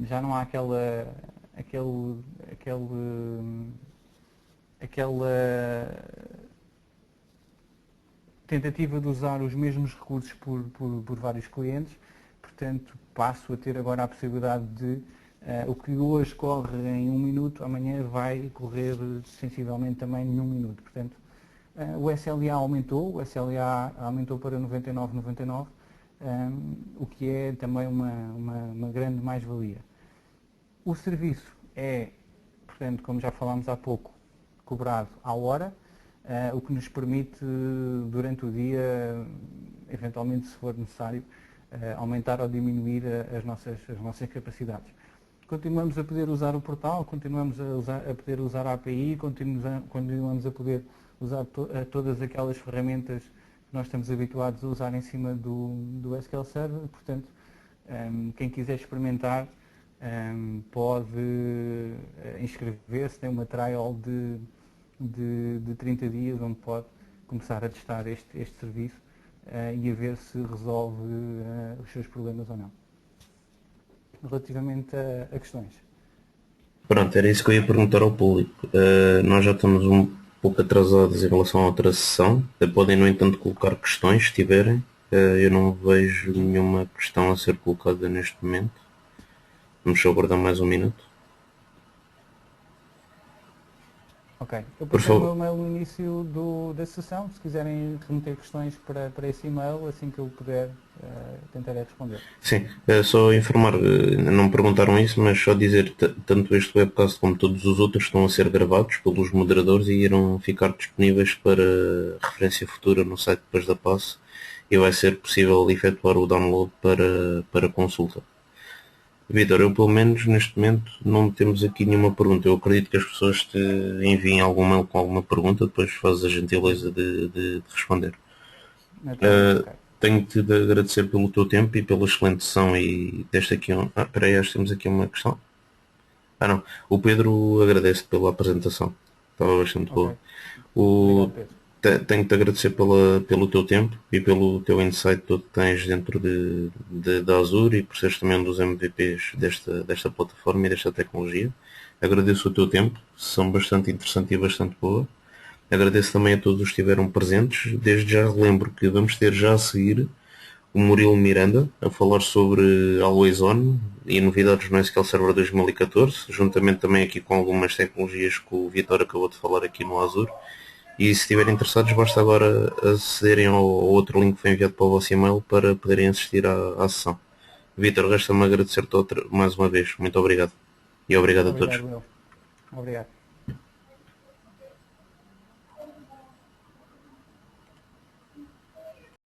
já não há aquela tentativa de usar os mesmos recursos por vários clientes, portanto passo a ter agora a possibilidade de o que hoje corre em 1 minuto, amanhã vai correr sensivelmente também em 1 minuto. Portanto, o SLA aumentou, para 99,99, o que é também uma grande mais-valia. O serviço é, portanto, como já falámos há pouco, cobrado à hora, o que nos permite, durante o dia, eventualmente, se for necessário, aumentar ou diminuir as nossas capacidades. Continuamos a poder usar o portal, continuamos a poder usar a API, continuamos a poder usar todas aquelas ferramentas que nós estamos habituados a usar em cima do SQL Server. Portanto, quem quiser experimentar pode inscrever-se, tem uma trial de 30 dias onde pode começar a testar este serviço e a ver se resolve os seus problemas ou não. Relativamente a questões. Pronto, era isso que eu ia perguntar ao público. Nós já estamos um pouco atrasados em relação à outra sessão. Podem, no entanto, colocar questões, se tiverem. Eu não vejo nenhuma questão a ser colocada neste momento. Vamos só aguardar mais 1 minuto. Ok. Eu passei o meu e-mail no início da sessão. Se quiserem remeter questões para esse e-mail, assim que eu puder, tentarei responder. Sim, só informar, não me perguntaram isso, mas só dizer tanto este webcast como todos os outros estão a ser gravados pelos moderadores e irão ficar disponíveis para referência futura no site depois da passe e vai ser possível efetuar o download para consulta. Vitor, eu pelo menos neste momento não temos aqui nenhuma pergunta. Eu acredito que as pessoas te enviem algum mail com alguma pergunta, depois fazes a gentileza de responder. Tenho-te de agradecer pelo teu tempo e pela excelente sessão e desta aqui espera aí, acho que temos aqui uma questão. Não, o Pedro agradece pela apresentação. Estava bastante boa. Obrigado, Pedro. Tenho-te de agradecer pelo teu tempo e pelo teu insight todo que tens dentro da Azure e por seres também um dos MVPs desta plataforma e desta tecnologia. Agradeço o teu tempo, são bastante interessante e bastante boa. Agradeço também a todos os que estiveram presentes. Desde já relembro que vamos ter já a seguir o Murilo Miranda a falar sobre Always On e novidades no SQL Server 2014, juntamente também aqui com algumas tecnologias que o Vitor acabou de falar aqui no Azure. E se estiverem interessados, basta agora acederem ao outro link que foi enviado para o vosso e-mail para poderem assistir à sessão. Vitor, resta-me agradecer-te mais uma vez. Muito obrigado. E obrigado a todos. Obrigado.